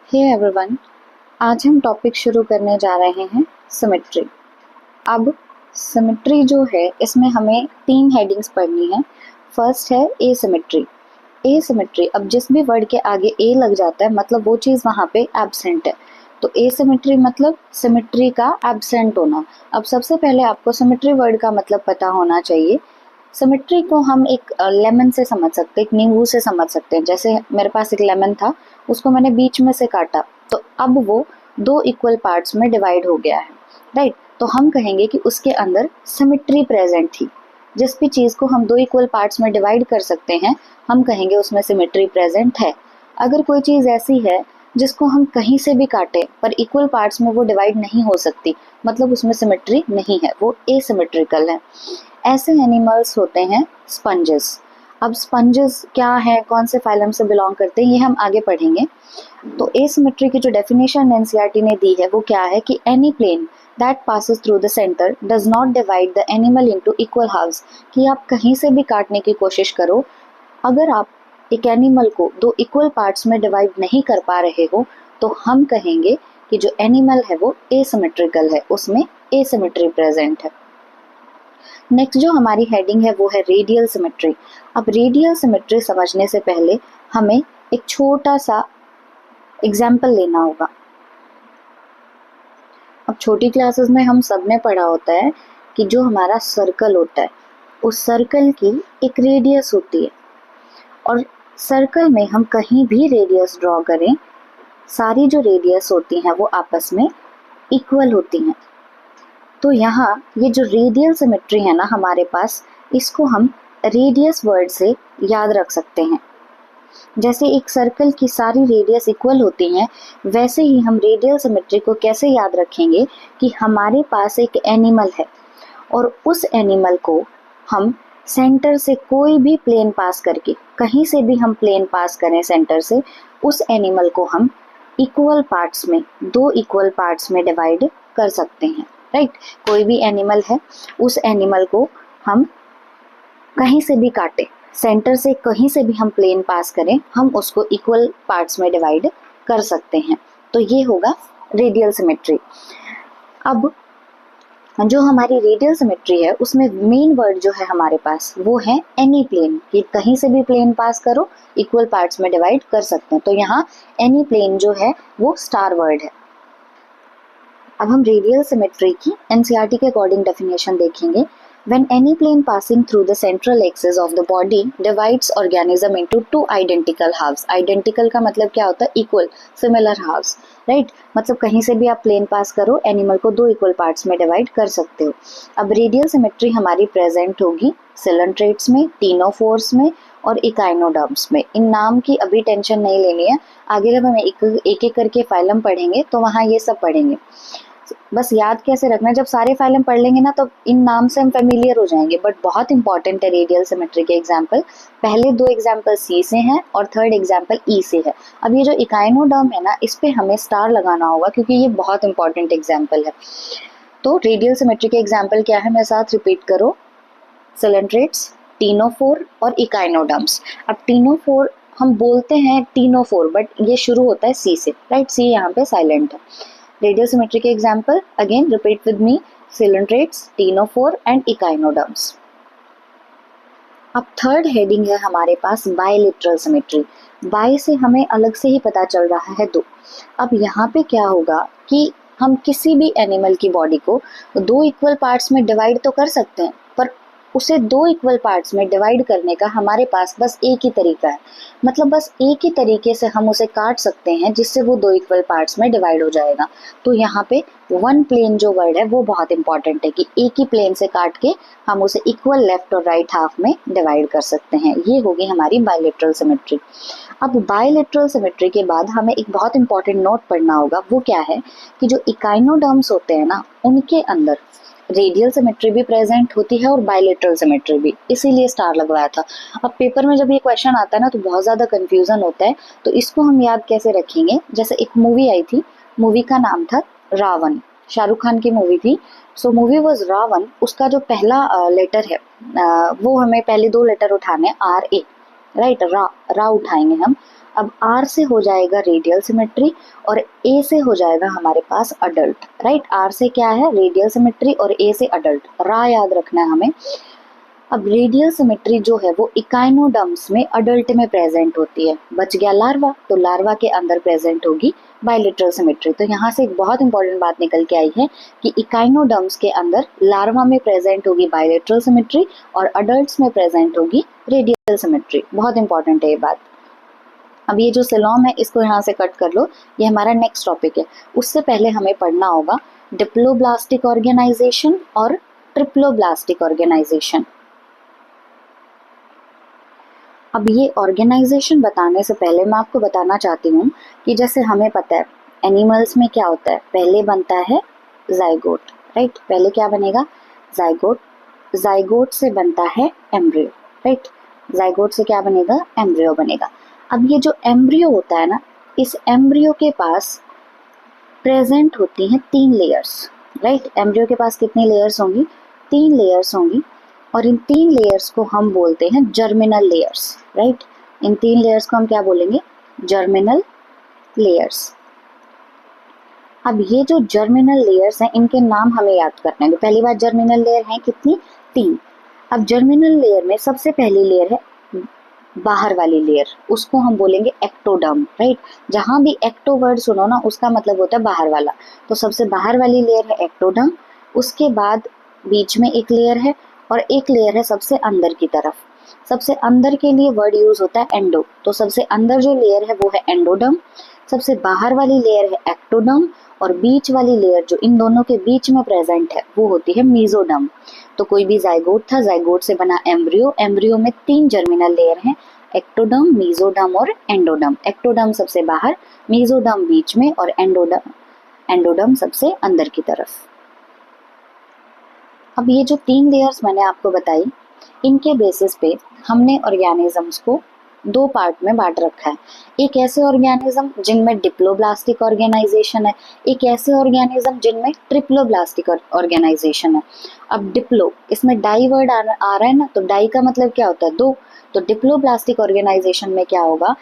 Hey everyone, आज हम topic शुरू करने जा रहे हैं सिमेट्री। अब सिमेट्री जो है इसमें हमें 3 हेडिंग्स पढ़नी है। फर्स्ट है एसिमेट्री। एसिमेट्री, अब जिस भी वर्ड के आगे ए लग जाता है मतलब वो चीज़ वहाँ पे एब्सेंट है। तो एसिमेट्री मतलब सिमेट्री का एब्सेंट होना। अब सबसे पहले आपको सिमेट्री वर्ड का मतलब पता होना चाहिए। सिमेट्री को हम एक लेमन से समझ सकते हैं, एक नींबू से समझ सकते हैं। जैसे मेरे पास एक लेमन था, उसको मैंने बीच में से काटा तो अब वो 2 इक्वल पार्ट्स में डिवाइड हो गया है, राइट। तो हम कहेंगे कि उसके अंदर सिमेट्री प्रेजेंट थी। जिस भी चीज़ को हम 2 इक्वल पार्ट्स में डिवाइड कर सकते हैं हम कहेंगे उसमें सिमेट्री प्रेजेंट है। अगर कोई चीज़ ऐसी है जिसको हम कहीं से भी काटे पर इक्वल पार्ट्स में वो डिवाइड नहीं हो सकती, मतलब उसमें सिमेट्री नहीं है, वो एसिमेट्रिकल है। ऐसे एनिमल्स होते हैं स्पंजेस। अब स्पंजेस क्या है, कौन से फाइलम से बिलोंग करते हैं, ये हम आगे पढ़ेंगे। तो एसिमेट्री की जो डेफिनेशन एनसीईआरटी ने दी है वो क्या है कि any plane that passes through the centre does not divide the animal into equal halves. कि आप कहीं से भी काटने की कोशिश करो, अगर आप एक एनिमल को 2 इक्वल पार्ट्स में डिवाइड नहीं कर पा रहे हो तो हम कहेंगे कि जो एनिमल है वो एसिमेट्रिकल है, उसमें एसिमेट्री प्रेजेंट है। नेक्स्ट जो हमारी हेडिंग है वो है रेडियल सिमेट्री। अब रेडियल सिमेट्री समझने से पहले हमें एक छोटा सा एग्जाम्पल लेना होगा। अब छोटी क्लासेस में हम सब ने पढ़ा होता है कि जो हमारा सर्कल होता है उस सर्कल की एक रेडियस होती है और सर्कल में हम कहीं भी रेडियस ड्रॉ करें, सारी जो रेडियस होती हैं वो आपस में इक्वल होती हैं। तो यहाँ ये जो रेडियल सिमेट्री है ना हमारे पास, इसको हम रेडियस वर्ड से याद रख सकते हैं। जैसे एक सर्कल की सारी रेडियस इक्वल होती हैं, वैसे ही हम रेडियल सिमेट्री को कैसे याद रखेंगे कि हमारे पास एक एनिमल है और उस एनिमल को हम सेंटर से कोई भी प्लेन पास करके, कहीं से भी हम प्लेन पास करें सेंटर से, उस एनिमल को हम इक्वल पार्ट्स में, 2 इक्वल पार्ट्स में डिवाइड कर सकते हैं, राइट। कोई भी एनिमल है, उस एनिमल को हम कहीं से भी काटे, सेंटर से कहीं से भी हम प्लेन पास करें, हम उसको इक्वल पार्ट्स में डिवाइड कर सकते हैं। तो ये होगा रेडियल सिमेट्री। अब जो हमारी रेडियल सिमेट्री है उसमें मेन वर्ड जो है हमारे पास वो है एनी प्लेन, कि कहीं से भी प्लेन पास करो इक्वल पार्ट्स में डिवाइड कर सकते हैं। तो यहाँ एनी प्लेन जो है वो स्टार वर्ड है। अब हम रेडियल सिमेट्री की एनसीईआरटी के अकॉर्डिंग डेफिनेशन देखेंगे। When any plane passing through the central axis of the body divides organism into 2 identical halves. Identical का मतलब क्या होता है? Equal, similar halves, right? मतलब कहीं से भी आप प्लेन पास करो, एनिमल को 2 इक्वल पार्ट्स में डिवाइड कर सकते हो। अब रेडियल सिमेट्री हमारी प्रेजेंट होगी सिलेंट्रेट्स में, टीनोफोर्स में और इकाइनोडर्म्स में। इन नाम की अभी टेंशन नहीं लेनी है, आगे जब हम एक एक करके फाइलम पढ़ेंगे तो वहाँ ये सब पढ़ेंगे। बस याद कैसे रखना, जब सारे फाइलम पढ़ लेंगे ना तो इन नाम से हम फेमिलियर हो जाएंगे। बट बहुत इंपॉर्टेंट है रेडियल सिमेट्री के एग्जाम्पल। पहले 2 एग्जाम्पल सी से हैं और थर्ड एग्जाम्पल ई से है। अब ये जो इकाइनोडर्म है ना, इस पे हमें स्टार लगाना होगा क्योंकि ये बहुत इंपॉर्टेंट एग्जाम्पल है। तो रेडियल सिमेट्री के एग्जाम्पल क्या है, मेरे साथ रिपीट करो। सिलेंट्रेट्स, टीनोफोर और इकाइनोडर्म्स। अब टीनोफोर हम बोलते हैं टीनोफोर, बट ये शुरू होता है सी से, राइट। सी यहाँ पे साइलेंट है। रेडियल सिमेट्री के example again repeat with me, coelenterates, ctenophore and echinoderms. अब थर्ड हेडिंग है हमारे पास बायलेटरल सिमेट्री। बाय से हमें अलग से ही पता चल रहा है 2। अब यहाँ पे क्या होगा कि हम किसी भी एनिमल की बॉडी को 2 इक्वल पार्ट्स में डिवाइड तो कर सकते हैं, पर उसे 2 इक्वल पार्ट्स में डिवाइड करने का हमारे पास बस एक ही तरीका है। मतलब बस एक ही तरीके से हम उसे काट सकते हैं जिससे वो 2 इक्वल पार्ट्स में डिवाइड हो जाएगा। तो यहाँ पे वन प्लेन जो वर्ड है वो बहुत इंपॉर्टेंट है कि एक ही प्लेन से काट के हम उसे इक्वल लेफ्ट और राइट हाफ में डिवाइड कर सकते हैं। ये होगी हमारी बायलेटरल सिमेट्री। अब बायलेटरल सिमेट्री के बाद हमें एक बहुत इंपॉर्टेंट नोट पढ़ना होगा। वो क्या है कि जो इकाइनोडर्म्स होते हैं ना, उनके अंदर रेडियल सिमेट्री भी प्रेजेंट होती है और बायलेटरल सिमेट्री भी, इसीलिए स्टार लगवाया था। अब पेपर में जब ये क्वेश्चन आता है ना तो बहुत ज़्यादा कंफ्यूजन होता है। तो इसको हम याद कैसे रखेंगे, जैसे एक मूवी आई थी, मूवी का नाम था रावण, शाहरुख खान की मूवी थी। So movie was Raavan. उसका जो पहला लेटर है वो हमें पहले 2 लेटर उठाने, आर ए, राइट। रा उठाएंगे हम। अब आर से हो जाएगा रेडियल सिमेट्री और ए से हो जाएगा हमारे पास अडल्ट, राइट। आर से क्या है, रेडियल सिमेट्री, और ए से अडल्ट, रा याद रखना है हमें। अब रेडियल सिमेट्री जो है वो इकाइनोडर्म्स में अडल्ट में प्रेजेंट होती है। बच गया लार्वा, तो लार्वा के अंदर प्रेजेंट होगी बायलेटरल सिमेट्री। तो यहाँ से एक बहुत इंपॉर्टेंट बात निकल के आई है कि इकाइनोडर्म्स के अंदर लार्वा में प्रेजेंट होगी बायलेटरल सिमेट्री और अडल्ट्स में प्रेजेंट होगी रेडियल सिमेट्री। बहुत इंपॉर्टेंट है ये बात। अब ये जो सिलोम है इसको यहाँ से कट कर लो, ये हमारा नेक्स्ट टॉपिक है। उससे पहले हमें पढ़ना होगा डिप्लोब्लास्टिक ऑर्गेनाइजेशन और ट्रिप्लोब्लास्टिक ऑर्गेनाइजेशन। अब ये ऑर्गेनाइजेशन बताने से पहले मैं आपको बताना चाहती हूँ कि जैसे हमें पता है एनिमल्स में क्या होता है, पहले बनता है जाइगोट, राइट। पहले क्या बनेगा, जाइगोट। जाइगोट से बनता है एम्ब्रियो, राइट। जाइगोट से क्या बनेगा, एम्ब्रियो बनेगा। अब ये जो एम्ब्रियो होता है ना, इस एम्ब्रियो के पास प्रेजेंट होती हैं 3 लेयर्स, राइट। एम्ब्रियो के पास कितनी लेयर्स होंगी, 3 लेयर्स होंगी, और इन 3 लेयर्स को हम बोलते हैं जर्मिनल लेयर्स, राइट। इन 3 लेयर्स को हम क्या बोलेंगे, जर्मिनल लेयर्स। अब ये जो जर्मिनल लेयर्स हैं इनके नाम हमें याद करने हैं। तो पहली बात, जर्मिनल लेयर है कितनी, 3। अब जर्मिनल लेयर में सबसे पहली लेयर है बाहर वाली लेयर, उसको हम बोलेंगे एक्टोडर्म, राइट। जहां भी एक्टो वर्ड सुनो ना उसका मतलब होता है बाहर वाला। तो सबसे बाहर वाली लेयर है एक्टोडर्म, उसके बाद बीच में एक लेयर है और एक लेयर है सबसे अंदर की तरफ। सबसे अंदर के लिए वर्ड यूज होता है एंडो, तो सबसे अंदर जो लेयर है वो है एंडोडर्म, सबसे बाहर वाली लेयर है एक्टोडर्म, और बीच वाली लेयर जो इन दोनों के बीच में प्रेजेंट है वो होती है मीजोडर्म। तो कोई भी जाइगोट था, जाइगोट से बना एम्ब्रियो, एम्ब्रियो में 3 जर्मिनल लेयर हैं, एक्टोडर्म, मीजोडर्म और एंडोडर्म। एक्टोडर्म सबसे बाहर, मीजोडर्म बीच में और एंडोडर्म सबसे अंदर की तरफ। अब ये जो 3 लेयर्स मैंने आपको बताई, इनके बेसिस पे हमने ऑर्गेनिजम्स को 2 पार्ट में बांट रखा है। एक ऐसे ऑर्गेनिज्म जिनमें डिप्लोब्लास्टिक ऑर्गेनाइजेशन है, एक ऐसे ऑर्गेनिज्म जिनमें ट्रिप्लोब्लास्टिक ऑर्गेनाइजेशन है। अब डिप्लो, इसमें डाई वर्ड आ रहा है ना, तो डाई का मतलब क्या होता है, 2। तो डिप्लोब्लास्टिक ऑर्गेनाइजेशन में क्या होगा,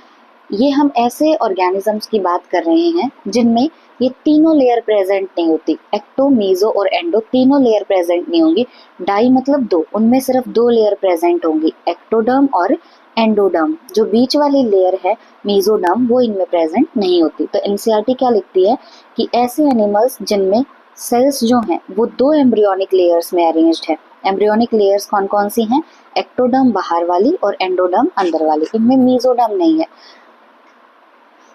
ये हम ऐसे ऑर्गेनिजम्स की बात कर रहे हैं जिनमें ये तीनों लेयर प्रेजेंट नहीं होती, एक्टो, मीजो और एंडो तीनों लेयर प्रेजेंट नहीं होंगी। डाई मतलब 2, उनमें सिर्फ 2 लेयर प्रेजेंट होंगी, एक्टोडर्म और एंडोडर्म। जो बीच वाली लेयर है मीजोडर्म, वो इनमें प्रेजेंट नहीं होती। तो एनसीईआरटी क्या लिखती है कि ऐसे एनिमल्स जिनमें सेल्स जो हैं वो 2 एम्ब्रियोनिक लेयर्स में अरेंज्ड है। एम्ब्रियोनिक लेयर्स कौन कौन सी हैं, एक्टोडर्म बाहर वाली और एंडोडर्म अंदर वाली, इनमें मीजोडर्म नहीं है।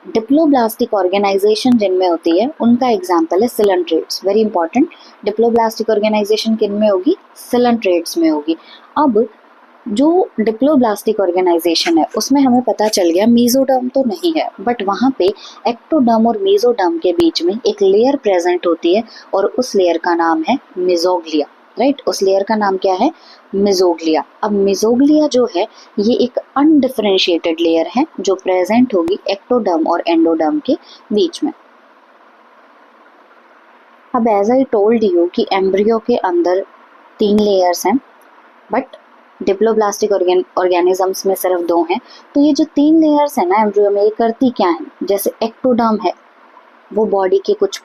डिप्लोब्लास्टिक ऑर्गेनाइजेशन जिनमें होती है उनका एग्जाम्पल है coelenterates, very important. Diploblastic organisation किन में होगी, सिलेंट्रेट्स में होगी। अब जो डिप्लोब्लास्टिक ऑर्गेनाइजेशन है उसमें हमें पता चल गया मीजोडर्म तो नहीं है, बट वहाँ पे एक्टोडर्म और मीजोडर्म के बीच में एक लेयर प्रेजेंट होती है और उस लेयर का नाम है मेसोग्लिया, राइट। उस लेयर का नाम क्या है, मेसोग्लिया। अब मेसोग्लिया जो है ये एक अनडिफरेंशिएटेड लेयर है जो प्रेजेंट होगी एक्टोडर्म और एंडोडर्म के बीच में। अब एज आई टोल्ड यू कि एम्ब्रियो के अंदर 3 लेयर्स हैं, बट डिप्लोब्लास्टिक ऑर्गेनिजम्स में सिर्फ 2 हैं। तो ये जो 3 लेयर्स है ना एम्ब्रियो में, ये करती क्या है, जैसे एक्टोडर्म है वो बॉडी के कुछ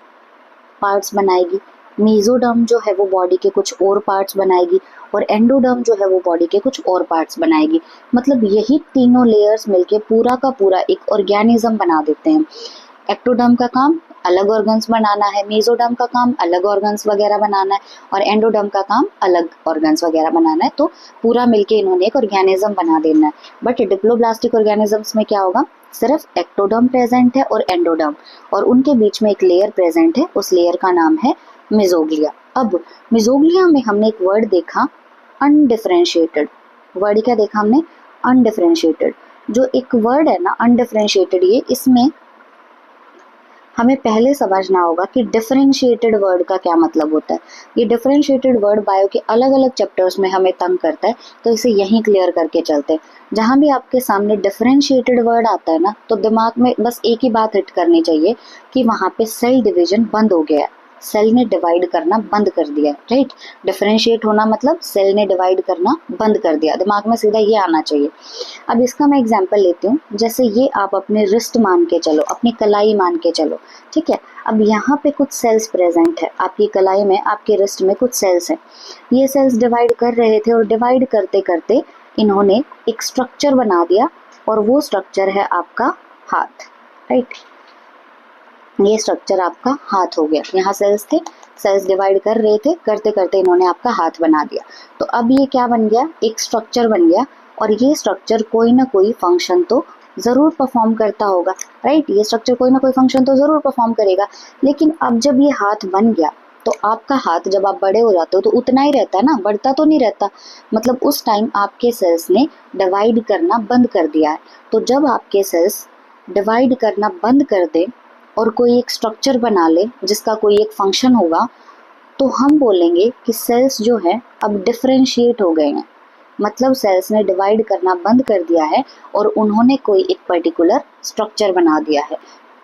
पार्ट्स बनाएगी, मीजोडर्म जो है वो बॉडी के कुछ और पार्ट्स बनाएगी, और एंडोडर्म जो है वो बॉडी के कुछ और पार्ट्स बनाएगी। मतलब यही तीनों लेयर्स मिलके पूरा का पूरा एक ऑर्गेनिज्म बना देते हैं। एक्टोडर्म का काम अलग ऑर्गन्स बनाना है, मेसोडर्म का काम अलग ऑर्गन्स वगैरह बनाना है, और एंडोडर्म का काम अलग ऑर्गन्स वगैरह बनाना है। तो पूरा मिलके इन्होंने एक ऑर्गेनिज्म बना देना है। बट डिप्लोब्लास्टिक ऑर्गेनिजम्स में क्या होगा, सिर्फ एक्टोडर्म प्रेजेंट है और एंडोडर्म, और उनके बीच में एक लेयर प्रेजेंट है, उस लेयर का नाम है मेसोग्लिया। अब मेसोग्लिया में हमने एक वर्ड देखा अनडिफरेंशिएटेड। वर्ड क्या देखा हमने, अनडिफरेंशिएटेड। जो एक वर्ड है ना अनडिफरेंशिएटेड, ये इसमें हमें पहले समझना होगा कि डिफरेंशिएटेड वर्ड का क्या मतलब होता है। ये डिफरेंशिएटेड वर्ड बायो के अलग अलग चैप्टर्स में हमें तंग करता है, तो इसे यहीं क्लियर करके चलते हैं। जहाँ भी आपके सामने डिफरेंशिएटेड वर्ड आता है ना, तो दिमाग में बस एक ही बात हिट करनी चाहिए कि वहाँ पे सेल डिवीजन बंद हो गया है। सेल ने डिवाइड करना बंद कर दिया, राइट। डिफरेंशिएट होना मतलब सेल ने डिवाइड करना बंद कर दिया, दिमाग में सीधा ये आना चाहिए। अब इसका मैं एग्जांपल लेती हूँ, जैसे ये आप अपने रिस्ट मान के चलो, अपनी कलाई मान के चलो, ठीक है। अब यहाँ पे कुछ सेल्स प्रेजेंट है, आपकी कलाई में, आपके रिस्ट में कुछ सेल्स हैं। ये सेल्स डिवाइड कर रहे थे और डिवाइड करते करते इन्होंने एक स्ट्रक्चर बना दिया और वो स्ट्रक्चर है आपका हाथ, राइट। ये स्ट्रक्चर आपका हाथ हो गया। यहाँ सेल्स थे, सेल्स डिवाइड कर रहे थे, करते करते इन्होंने आपका हाथ बना दिया। तो अब ये क्या बन गया, एक स्ट्रक्चर बन गया, और ये स्ट्रक्चर कोई ना कोई फंक्शन तो जरूर परफॉर्म करता होगा, राइट। ये स्ट्रक्चर कोई ना कोई फंक्शन तो जरूर परफॉर्म करेगा। लेकिन अब जब ये हाथ बन गया तो आपका हाथ जब आप बड़े हो जाते हो तो उतना ही रहता है ना, बढ़ता तो नहीं रहता। मतलब उस टाइम आपके सेल्स ने डिवाइड करना बंद कर दिया है। तो जब आपके सेल्स डिवाइड करना बंद कर दे और कोई एक स्ट्रक्चर बना ले जिसका कोई एक फंक्शन होगा, तो हम बोलेंगे कि सेल्स जो है अब डिफरेंशिएट हो गए हैं। मतलब सेल्स ने डिवाइड करना बंद कर दिया है और उन्होंने कोई एक पर्टिकुलर स्ट्रक्चर बना दिया है।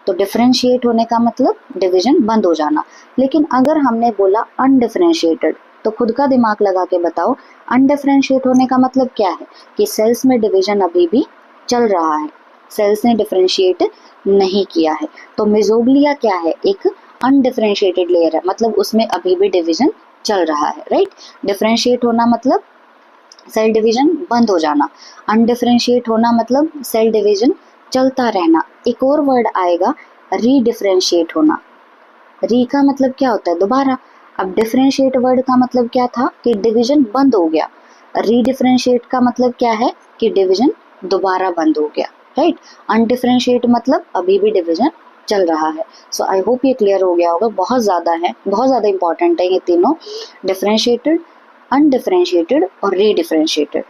तो डिफरेंशिएट होने का मतलब डिवीजन बंद हो जाना। लेकिन अगर हमने बोला अनडिफरेंशिएटेड, तो खुद का दिमाग लगा के बताओ, अनडिफरेंशिएट होने का मतलब क्या है, कि सेल्स में डिवीजन अभी भी चल रहा है, सेल्स ने डिफरेंशिएट नहीं किया है। तो मेसोग्लिया क्या है, एक अनडिफरेंशिएटेड लेयर है, मतलब उसमें अभी भी डिवीजन चल रहा है, राइट। डिफरेंशिएट होना मतलब सेल डिवीजन बंद हो जाना, अनडिफरेंशिएट होना मतलब सेल डिवीजन चलता रहना। एक और वर्ड आएगा, रीडिफरेंशिएट होना। री का मतलब क्या होता है, दोबारा। अब डिफरेंशिएट वर्ड का मतलब क्या था, कि डिवीजन बंद हो गया। रीडिफरेंशिएट का मतलब क्या है, कि डिवीजन दोबारा बंद हो गया, राइट। अनडिफरेंशिएट मतलब अभी भी डिवीजन चल रहा है। सो आई होप ये क्लियर हो गया होगा। बहुत ज़्यादा है, बहुत ज़्यादा इंपॉर्टेंट है ये तीनों, डिफरेंशिएटेड, अनडिफरेंशिएटेड और रीडिफरेंशिएटेड।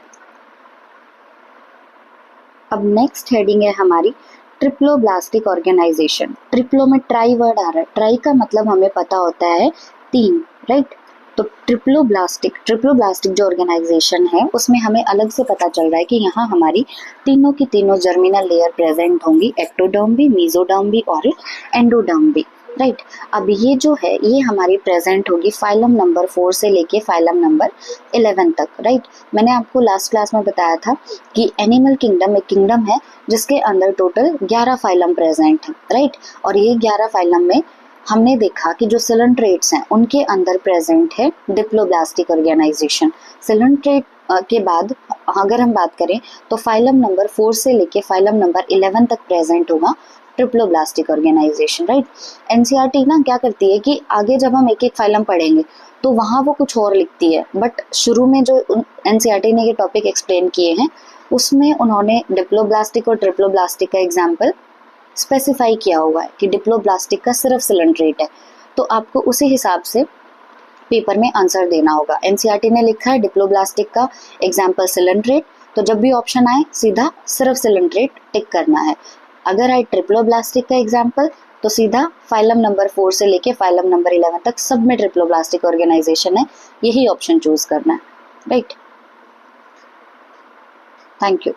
अब नेक्स्ट हेडिंग है हमारी ट्रिप्लोब्लास्टिक ऑर्गेनाइजेशन। ट्रिप्लो में ट्राई वर्ड आ रहा है, ट्राई का मतलब हमें पता होता है 3, राइट। तो ट्रिप्लोब्लास्टिक जो ऑर्गेनाइजेशन है उसमें हमें अलग से पता चल रहा है कि यहाँ हमारी तीनों की तीनों जर्मिनल लेयर प्रेजेंट होंगी, एक्टोडर्म भी, मेसोडर्म भी और एंडोडर्म भी, राइट। अब ये जो है ये हमारी प्रेजेंट होगी फाइलम नंबर 4 से लेके फाइलम नंबर 11 तक, राइट। मैंने आपको लास्ट क्लास में बताया था कि एनिमल किंगडम एक किंगडम है जिसके अंदर टोटल 11 फाइलम प्रेजेंट है, राइट। और ये 11 फाइलम में हमने देखा कि जो सिलेंट्रेट्स हैं उनके अंदर प्रेजेंट है डिप्लोब्लास्टिक ऑर्गेनाइजेशन। सिलेंट्रेट के बाद अगर हम बात करें तो फाइलम नंबर 4 से लेके फाइलम नंबर 11 तक प्रेजेंट होगा ट्रिप्लोब्लास्टिक ऑर्गेनाइजेशन, राइट। एनसीईआरटी ना क्या करती है कि आगे जब हम एक एक फाइलम पढ़ेंगे तो वहाँ वो कुछ और लिखती है, बट शुरू में जो एनसीईआरटी ने ये टॉपिक एक्सप्लेन किए हैं उसमें उन्होंने डिप्लोब्लास्टिक और ट्रिप्लोब्लास्टिक का एग्जाम्पल स्पेसिफाई किया हुआ है कि डिप्लोब्लास्टिक का सिर्फ सिलेंट्रेट है, तो आपको उसी हिसाब से पेपर में आंसर देना होगा। एनसीईआरटी ने लिखा है डिप्लोब्लास्टिक का एग्जाम्पल सिलेंट्रेट, तो जब भी ऑप्शन आए सीधा सिर्फ सिलेंट्रेट टिक करना है। अगर आए ट्रिप्लोब्लास्टिक का एग्जाम्पल तो सीधा फाइलम नंबर 4 से लेके फाइलम नंबर 11 तक सब में ट्रिप्लोब्लास्टिक ऑर्गेनाइजेशन है, यही ऑप्शन चूज करना है, राइट। Thank you.